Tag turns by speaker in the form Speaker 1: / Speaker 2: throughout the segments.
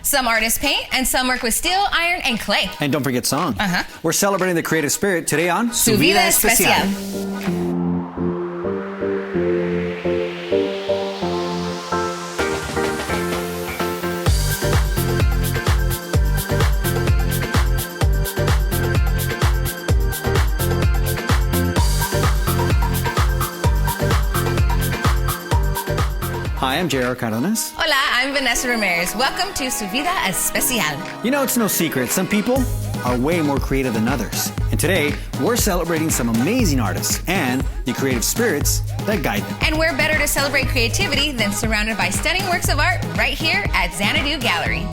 Speaker 1: Some artists paint, and some work with steel, iron, and clay.
Speaker 2: And don't forget song.
Speaker 1: Uh-huh.
Speaker 2: We're celebrating the creative spirit today on
Speaker 1: Su Vida Especial.
Speaker 2: Hi, I'm J.R. Cardenas.
Speaker 1: Hola, I'm Vanessa Ramirez. Welcome to Su Vida Especial.
Speaker 2: You know, it's no secret, some people are way more creative than others. And today, we're celebrating some amazing artists and the creative spirits that guide them.
Speaker 1: And we're better to celebrate creativity than surrounded by stunning works of art right here at Xanadu Gallery.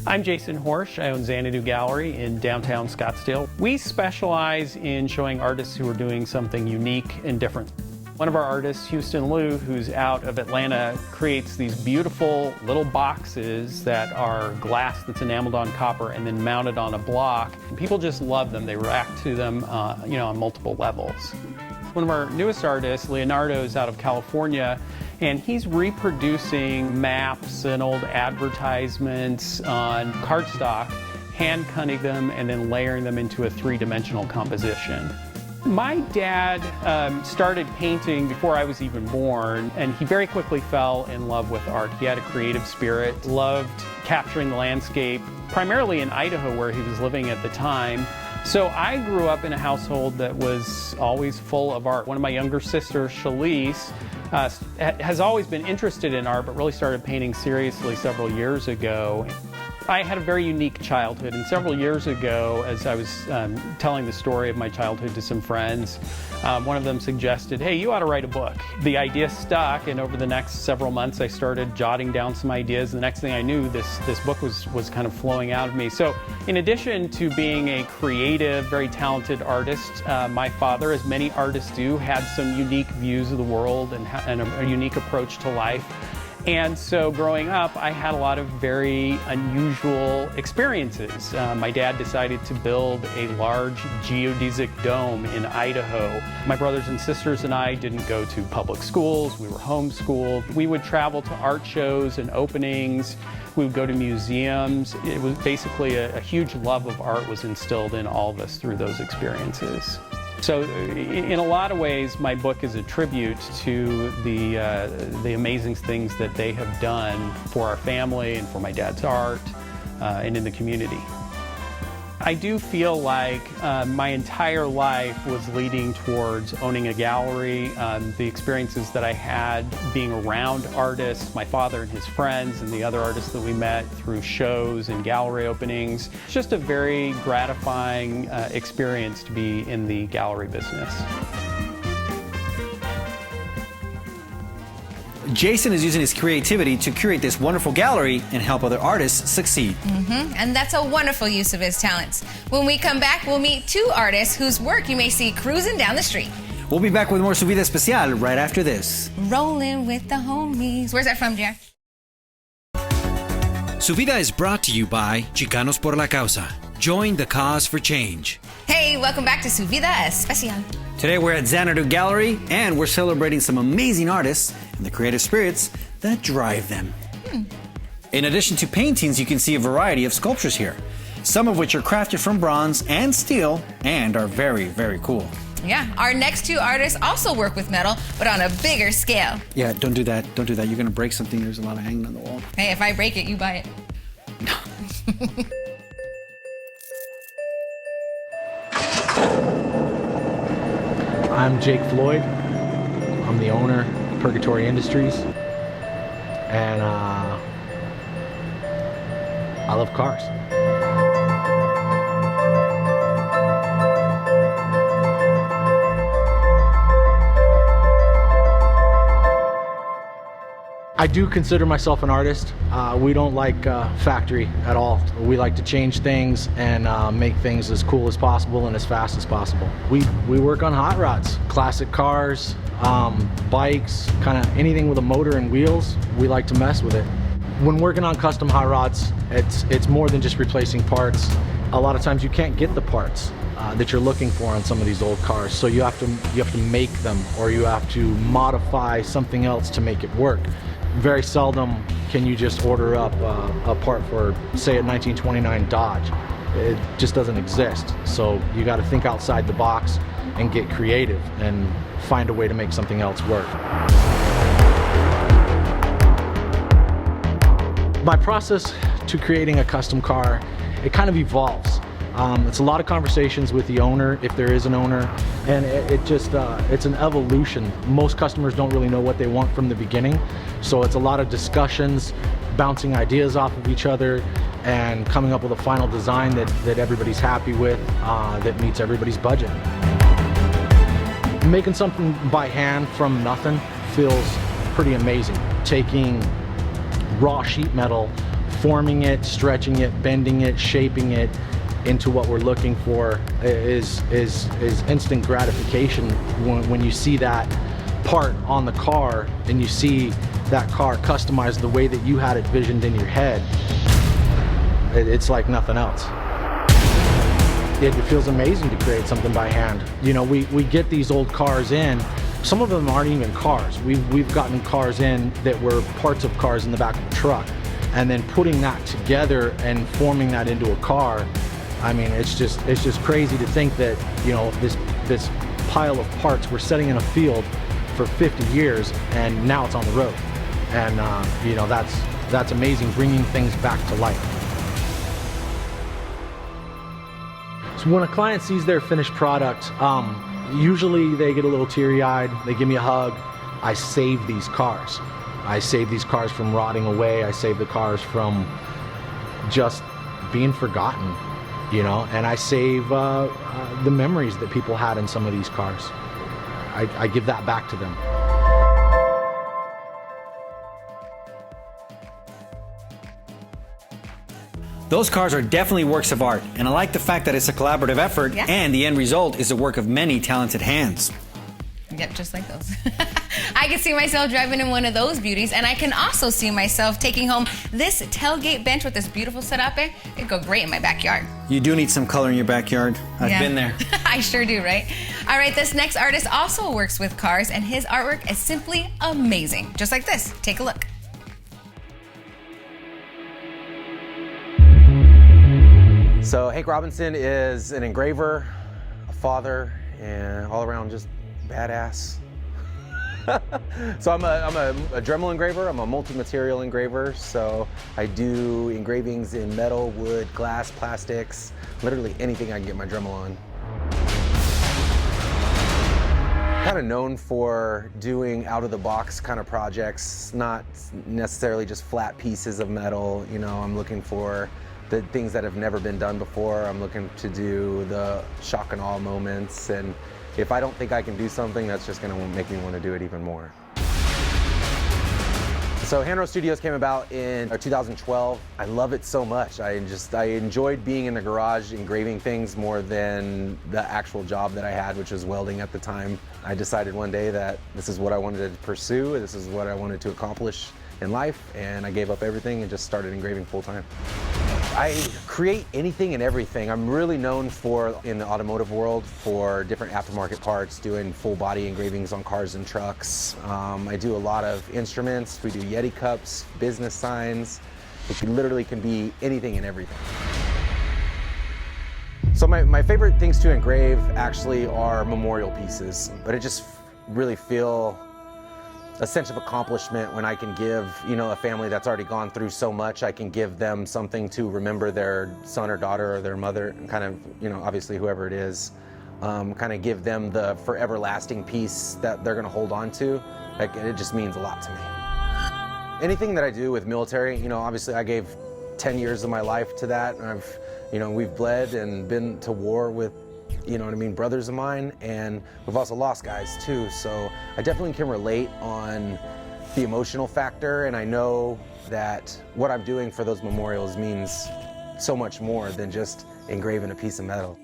Speaker 3: I'm Jason Horsch. I own Xanadu Gallery in downtown Scottsdale. We specialize in showing artists who are doing something unique and different. One of our artists, Houston Liu, who's out of Atlanta, creates these beautiful little boxes that are glass that's enameled on copper and then mounted on a block. And people just love them. They react to them, on multiple levels. One of our newest artists, Leonardo, is out of California, and he's reproducing maps and old advertisements on cardstock, hand cutting them, and then layering them into a three-dimensional composition. My dad started painting before I was even born, and he very quickly fell in love with art. He had a creative spirit, loved capturing the landscape, primarily in Idaho where he was living at the time. So I grew up in a household that was always full of art. One of my younger sisters, Shalise, has always been interested in art, but really started painting seriously several years ago. I had a very unique childhood, and several years ago, as I was telling the story of my childhood to some friends, one of them suggested, hey, you ought to write a book. The idea stuck, and over the next several months, I started jotting down some ideas. The next thing I knew, this book was kind of flowing out of me. So in addition to being a creative, very talented artist, my father, as many artists do, had some unique views of the world and a unique approach to life. And so growing up, I had a lot of very unusual experiences. My dad decided to build a large geodesic dome in Idaho. My brothers and sisters and I didn't go to public schools. We were homeschooled. We would travel to art shows and openings. We would go to museums. It was basically a huge love of art was instilled in all of us through those experiences. So in a lot of ways, my book is a tribute to the amazing things that they have done for our family and for my dad's art and in the community. I do feel like my entire life was leading towards owning a gallery. The experiences that I had being around artists, my father and his friends, and the other artists that we met through shows and gallery openings. It's just a very gratifying experience to be in the gallery business.
Speaker 2: Jason is using his creativity to curate this wonderful gallery and help other artists succeed.
Speaker 1: And that's a wonderful use of his talents. When we come back, we'll meet two artists whose work you may see cruising down the street.
Speaker 2: We'll be back with more Su Vida Especial right after this.
Speaker 1: Rolling with the homies. Where's that from, Jer?
Speaker 4: Su Vida is brought to you by Chicanos por la Causa. Join the cause for change.
Speaker 1: Hey, welcome back to Su Vida Especial.
Speaker 2: Today we're at Xanadu Gallery and we're celebrating some amazing artists and the creative spirits that drive them. In addition to paintings, you can see a variety of sculptures here, some of which are crafted from bronze and steel and are very, very cool.
Speaker 1: Yeah, our next two artists also work with metal, but on a bigger scale.
Speaker 2: Yeah, don't do that. Don't do that. You're going to break something. There's a lot of hanging on the wall.
Speaker 1: Hey, if I break it, you buy it.
Speaker 5: I'm Jake Floyd. I'm the owner of Purgatory Industries, and I love cars. I do consider myself an artist. We don't like factory at all. We like to change things and make things as cool as possible and as fast as possible. We work on hot rods, classic cars, bikes, kind of anything with a motor and wheels. We like to mess with it. When working on custom hot rods, it's more than just replacing parts. A lot of times you can't get the parts that you're looking for on some of these old cars, so you have to make them, or you have to modify something else to make it work. Very seldom can you just order up a part for, say, a 1929 Dodge. It just doesn't exist. So you got to think outside the box and get creative and find a way to make something else work. My process to creating a custom car, it kind of evolves. It's a lot of conversations with the owner, if there is an owner, and it's an evolution. Most customers don't really know what they want from the beginning, so it's a lot of discussions, bouncing ideas off of each other, and coming up with a final design that everybody's happy with, that meets everybody's budget. Making something by hand from nothing feels pretty amazing. Taking raw sheet metal, forming it, stretching it, bending it, shaping it into what we're looking for is instant gratification when you see that part on the car and you see that car customized the way that you had it visioned in your head. It's like nothing else. It feels amazing to create something by hand. You know, we get these old cars in. Some of them aren't even cars. We've gotten cars in that were parts of cars in the back of the truck, and then putting that together and forming that into a car. I mean, it's just crazy to think that, you know, this pile of parts we're setting in a field for 50 years and now it's on the road. And you know, that's amazing, bringing things back to life. So when a client sees their finished product, usually they get a little teary-eyed, they give me a hug. I save these cars. I save these cars from rotting away. I save the cars from just being forgotten, you know, and I save the memories that people had in some of these cars. I give that back to them.
Speaker 2: Those cars are definitely works of art, and I like the fact that it's a collaborative effort, and the end result is the work of many talented hands.
Speaker 1: Yep, just like those. I can see myself driving in one of those beauties, and I can also see myself taking home this tailgate bench with this beautiful setup. It'd go great in my backyard.
Speaker 2: You do need some color in your backyard. I've been there.
Speaker 1: I sure do, right? All right, this next artist also works with cars, and his artwork is simply amazing. Just like this. Take a look.
Speaker 6: So Hank Robinson is an engraver, a father, and all around just badass. So I'm a Dremel engraver. I'm a multi-material engraver. So I do engravings in metal, wood, glass, plastics, literally anything I can get my Dremel on. Kind of known for doing out-of-the-box kind of projects, not necessarily just flat pieces of metal. You know, I'm looking for the things that have never been done before. I'm looking to do the shock and awe moments, and if I don't think I can do something, that's just gonna make me want to do it even more. So Hanro Studios came about in 2012. I love it so much. I enjoyed being in the garage engraving things more than the actual job that I had, which was welding at the time. I decided one day that this is what I wanted to pursue, this is what I wanted to accomplish in life, and I gave up everything and just started engraving full time. I create anything and everything. I'm really known for, in the automotive world, for different aftermarket parts, doing full body engravings on cars and trucks. I do a lot of instruments. We do Yeti cups, business signs. It literally can be anything and everything. So my favorite things to engrave actually are memorial pieces, but I just really feel a sense of accomplishment when I can give, you know, a family that's already gone through so much, I can give them something to remember their son or daughter or their mother, kind of, you know, obviously whoever it is, kind of give them the forever lasting piece that they're gonna hold on to. Like, it just means a lot to me. Anything that I do with military, you know, obviously I gave 10 years of my life to that, and we've bled and been to war with, you know what I mean, brothers of mine, and we've also lost guys too, so I definitely can relate on the emotional factor, and I know that what I'm doing for those memorials means so much more than just engraving a piece of metal.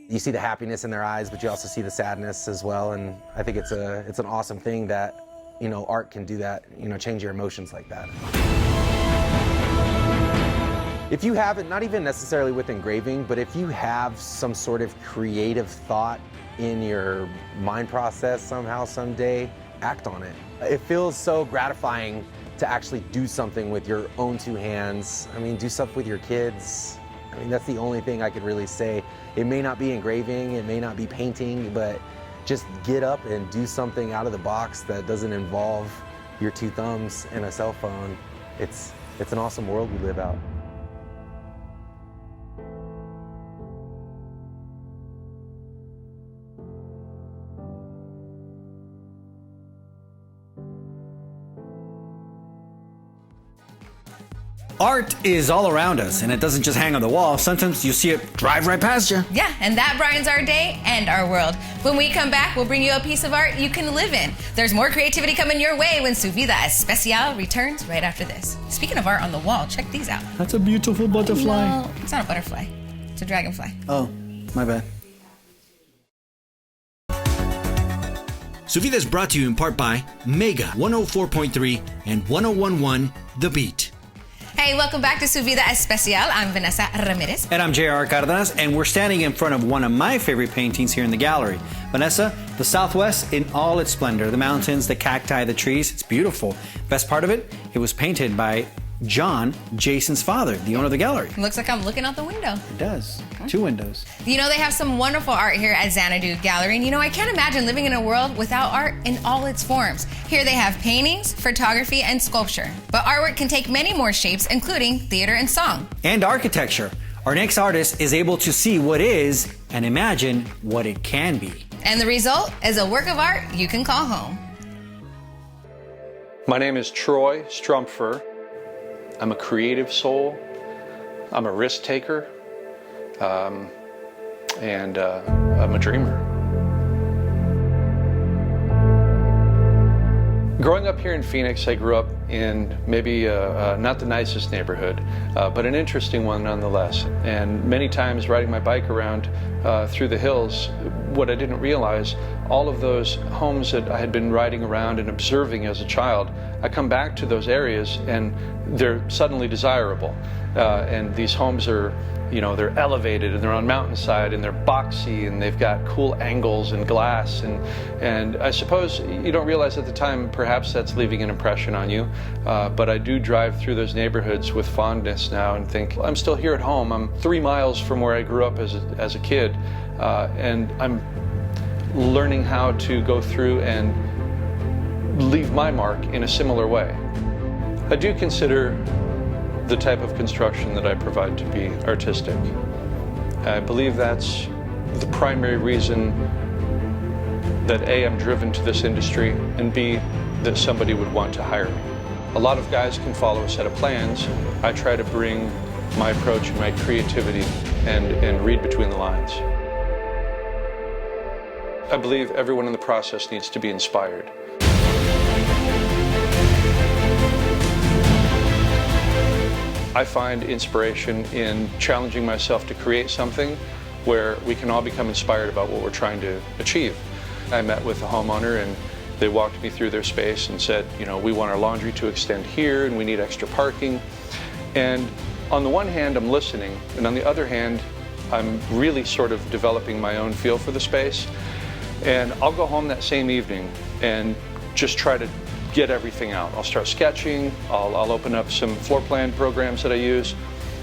Speaker 6: You see the happiness in their eyes, but you also see the sadness as well, and I think it's an awesome thing that, you know, art can do that, you know, change your emotions like that. If you have it, not even necessarily with engraving, but if you have some sort of creative thought in your mind process somehow, someday, act on it. It feels so gratifying to actually do something with your own two hands. I mean, do stuff with your kids. I mean, that's the only thing I could really say. It may not be engraving, it may not be painting, but just get up and do something out of the box that doesn't involve your two thumbs and a cell phone. It's an awesome world we live out.
Speaker 2: Art is all around us, and it doesn't just hang on the wall. Sometimes you see it drive right past you.
Speaker 1: Yeah, and that brightens our day and our world. When we come back, we'll bring you a piece of art you can live in. There's more creativity coming your way when Su Vida Especial returns right after this. Speaking of art on the wall, check these out.
Speaker 2: That's a beautiful butterfly.
Speaker 1: No, it's not a butterfly. It's a dragonfly.
Speaker 2: Oh, my bad.
Speaker 4: Su Vida is brought to you in part by Mega 104.3 and 101.1 The Beat.
Speaker 1: Hey, welcome back to Su Vida Especial. I'm Vanessa Ramirez.
Speaker 2: And I'm J.R. Cardenas, and we're standing in front of one of my favorite paintings here in the gallery. Vanessa, the Southwest in all its splendor. The mountains, the cacti, the trees. It's beautiful. Best part of it, it was painted by John, Jason's father, the owner of the gallery.
Speaker 1: It looks like I'm looking out the window.
Speaker 2: It does. 2 windows.
Speaker 1: You know, they have some wonderful art here at Xanadu Gallery. And you know, I can't imagine living in a world without art in all its forms. Here they have paintings, photography, and sculpture. But artwork can take many more shapes, including theater and song.
Speaker 2: And architecture. Our next artist is able to see what is and imagine what it can be.
Speaker 1: And the result is a work of art you can call home.
Speaker 3: My name is Troy Strumpfer. I'm a creative soul. I'm a risk taker. And I'm a dreamer. Growing up here in Phoenix, I grew up in maybe not the nicest neighborhood, but an interesting one nonetheless. And many times riding my bike around through the hills, what I didn't realize, all of those homes that I had been riding around and observing as a child, I come back to those areas and they're suddenly desirable. And these homes are, you know, they're elevated and they're on mountainside and they're boxy and they've got cool angles and glass, and I suppose you don't realize at the time perhaps that's leaving an impression on you, but I do drive through those neighborhoods with fondness now and think, I'm still here at home. I'm 3 miles from where I grew up as a kid, and I'm learning how to go through and leave my mark in a similar way. I do consider the type of construction that I provide to be artistic. I believe that's the primary reason that A, I'm driven to this industry, and B, that somebody would want to hire me. A lot of guys can follow a set of plans. I try to bring my approach and my creativity and read between the lines. I believe everyone in the process needs to be inspired. I find inspiration in challenging myself to create something where we can all become inspired about what we're trying to achieve. I met with a homeowner and they walked me through their space and said, you know, we want our laundry to extend here and we need extra parking. And on the one hand, I'm listening, and on the other hand, I'm really sort of developing my own feel for the space. And I'll go home that same evening and just try to get everything out. I'll start sketching, I'll open up some floor plan programs that I use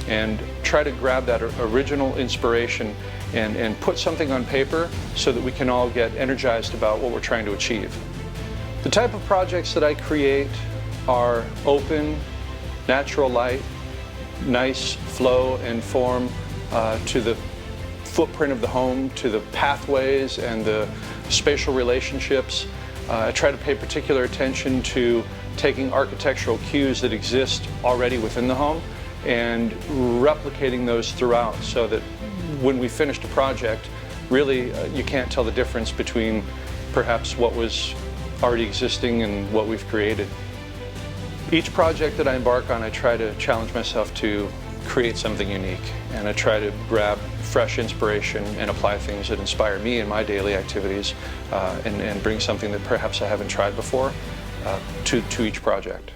Speaker 3: and try to grab that original inspiration and put something on paper so that we can all get energized about what we're trying to achieve. The type of projects that I create are open, natural light, nice flow and form to the footprint of the home, to the pathways and the spatial relationships. I try to pay particular attention to taking architectural cues that exist already within the home and replicating those throughout so that when we finished a project, really you can't tell the difference between perhaps what was already existing and what we've created. Each project that I embark on, I try to challenge myself to create something unique, and I try to grab fresh inspiration and apply things that inspire me in my daily activities and bring something that perhaps I haven't tried before to each project.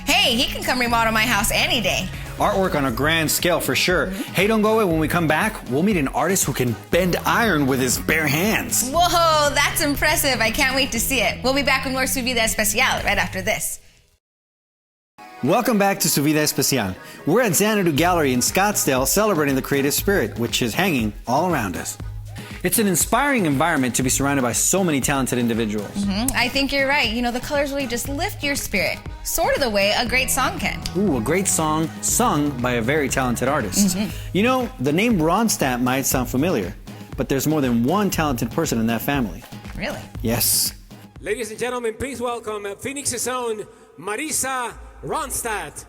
Speaker 1: Hey, he can come remodel my house any day.
Speaker 2: Artwork on a grand scale for sure. Hey, don't go away. When we come back, we'll meet an artist who can bend iron with his bare hands.
Speaker 1: Whoa, that's impressive. I can't wait to see it. We'll be back with more Su Vida Especial right after this.
Speaker 2: Welcome back to Su Vida Especial. We're at Xanadu Gallery in Scottsdale celebrating the creative spirit, which is hanging all around us. It's an inspiring environment to be surrounded by so many talented individuals.
Speaker 1: I think you're right. You know, the colors really just lift your spirit, sort of the way a great song can.
Speaker 2: Ooh, a great song sung by a very talented artist. You know, the name Ronstadt might sound familiar, but there's more than one talented person in that family.
Speaker 1: Really?
Speaker 2: Yes.
Speaker 7: Ladies and gentlemen, please welcome Phoenix's own Maresa Ronstadt.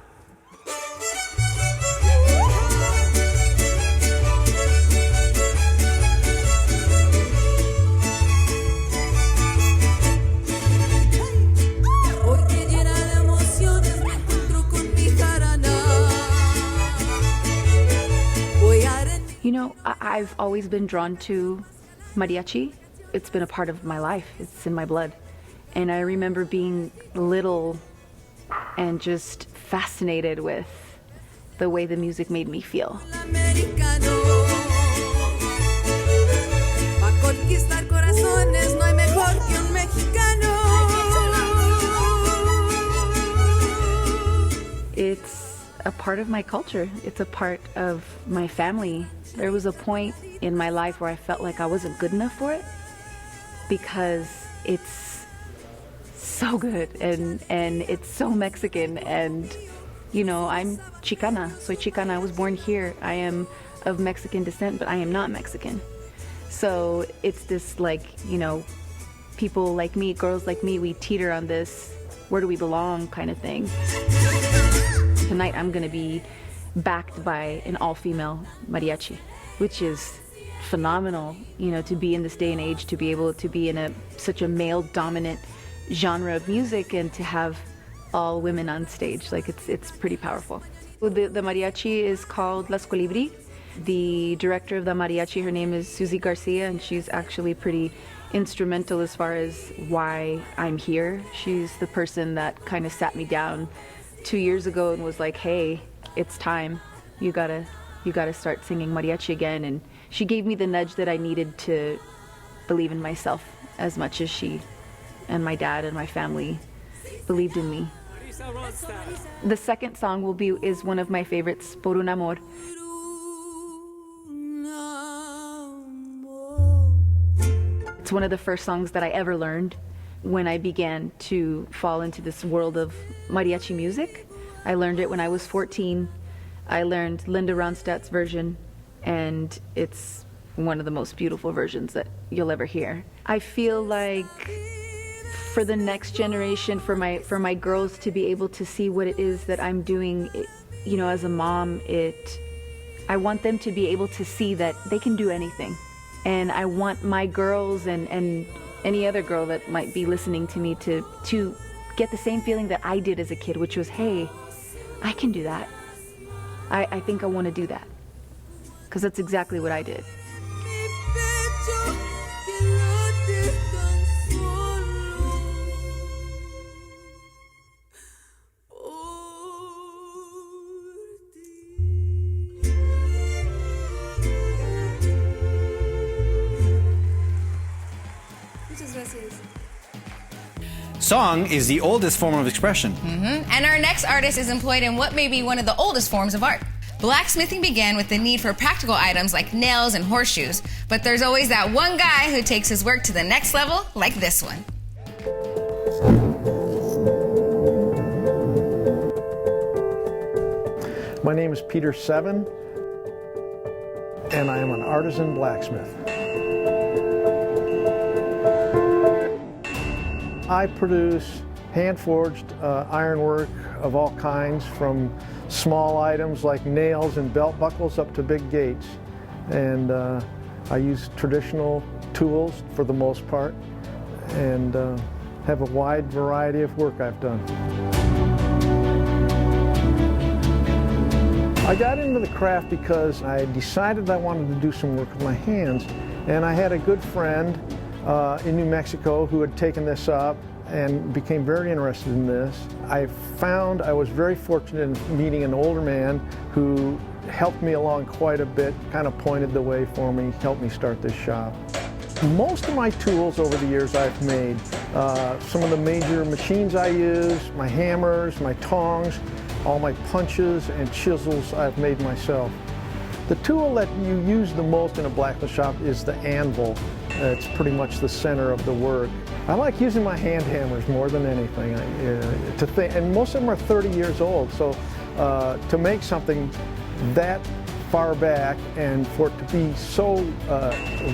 Speaker 8: You know, I've always been drawn to mariachi. It's been a part of my life. It's in my blood. And I remember being little and just fascinated with the way the music made me feel. It's a part of my culture. It's a part of my family. There was a point in my life where I felt like I wasn't good enough for it because it's so good and it's so Mexican, and you know, I'm Chicana. Soy Chicana. I was born here. I am of Mexican descent, but I am not Mexican. So it's this, like, you know, people like me, girls like me, we teeter on this where do we belong kind of thing. Tonight I'm going to be backed by an all-female mariachi, which is phenomenal, you know, to be in this day and age, to be able to be in such a male-dominant genre of music and to have all women on stage. Like, it's pretty powerful. The mariachi is called Las Colibri. The director of the mariachi, her name is Susie Garcia, and she's actually pretty instrumental as far as why I'm here. She's the person that kind of sat me down 2 years ago and was like, hey, it's time. You gotta start singing mariachi again. And she gave me the nudge that I needed to believe in myself as much as she and my dad and my family believed in me. The second song is one of my favorites, Por un Amor. It's one of the first songs that I ever learned when I began to fall into this world of mariachi music. I learned it when I was 14. I learned Linda Ronstadt's version, and it's one of the most beautiful versions that you'll ever hear. I feel like for the next generation, for my girls to be able to see what it is that I'm doing, you know, as a mom, I want them to be able to see that they can do anything. And I want my girls and any other girl that might be listening to me to get the same feeling that I did as a kid, which was, hey, I can do that. I think I want to do that. Because that's exactly what I did.
Speaker 2: Song is the oldest form of expression.
Speaker 1: And our next artist is employed in what may be one of the oldest forms of art. Blacksmithing began with the need for practical items like nails and horseshoes, but there's always that one guy who takes his work to the next level, like this one.
Speaker 9: My name is Peter Seven, and I am an artisan blacksmith. I produce hand-forged ironwork of all kinds, from small items like nails and belt buckles up to big gates. And I use traditional tools for the most part, and have a wide variety of work I've done. I got into the craft because I decided I wanted to do some work with my hands, and I had a good friend in New Mexico who had taken this up. and became very interested in this. I found I was very fortunate in meeting an older man who helped me along quite a bit, kind of pointed the way for me, helped me start this shop. Most of my tools over the years I've made. Some of the major machines I use, my hammers, my tongs, all my punches and chisels I've made myself. The tool that you use the most in a blacksmith shop is the anvil. It's pretty much the center of the work. I like using my hand hammers more than anything. And most of them are 30 years old, so to make something that far back and for it to be so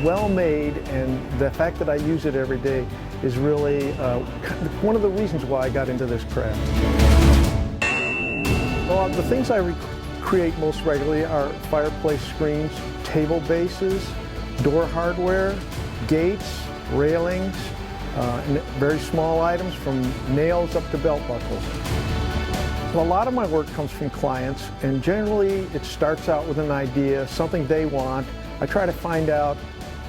Speaker 9: well made, and the fact that I use it every day is really one of the reasons why I got into this craft. Well, the things I create most regularly are fireplace screens, table bases, door hardware, gates, railings, and very small items from nails up to belt buckles. A lot of my work comes from clients, and generally it starts out with an idea, something they want. I try to find out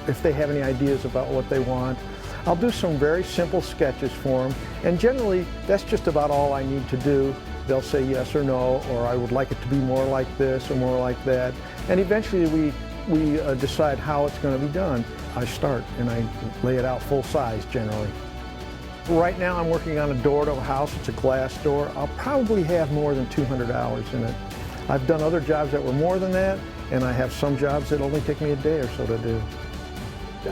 Speaker 9: if they have any ideas about what they want. I'll do some very simple sketches for them, and generally that's just about all I need to do. They'll say yes or no, or I would like it to be more like this or more like that. And eventually we decide how it's going to be done. I start and I lay it out full size generally. Right now I'm working on a door to a house. It's a glass door. I'll probably have more than 200 hours in it. I've done other jobs that were more than that, and I have some jobs that only take me a day or so to do.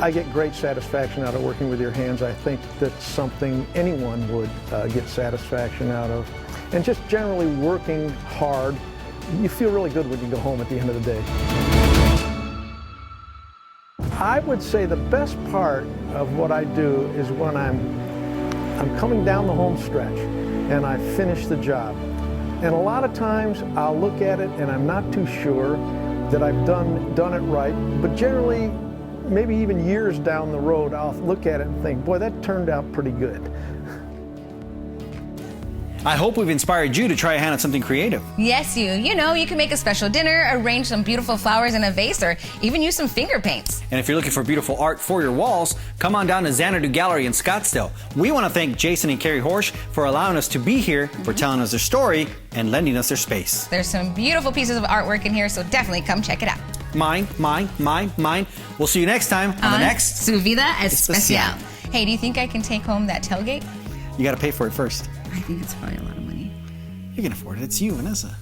Speaker 9: I get great satisfaction out of working with your hands. I think that's something anyone would get satisfaction out of. And just generally working hard, you feel really good when you go home at the end of the day. I would say the best part of what I do is when I'm coming down the home stretch and I finish the job. And a lot of times I'll look at it and I'm not too sure that I've done it right, but generally, maybe even years down the road, I'll look at it and think, boy, that turned out pretty good.
Speaker 2: I hope we've inspired you to try a hand at something creative.
Speaker 1: Yes, you know, you can make a special dinner, arrange some beautiful flowers in a vase, or even use some finger paints.
Speaker 2: And if you're looking for beautiful art for your walls, come on down to Xanadu Gallery in Scottsdale. We want to thank Jason and Carrie Horsch for allowing us to be here, for telling us their story, and lending us their space.
Speaker 1: There's some beautiful pieces of artwork in here, so definitely come check it out.
Speaker 2: Mine. We'll see you next time on the next
Speaker 1: Su Vida Especial. Hey, do you think I can take home that tailgate?
Speaker 2: You got to pay for it first.
Speaker 1: I think it's probably a lot of money.
Speaker 2: You can afford it. It's you, Vanessa.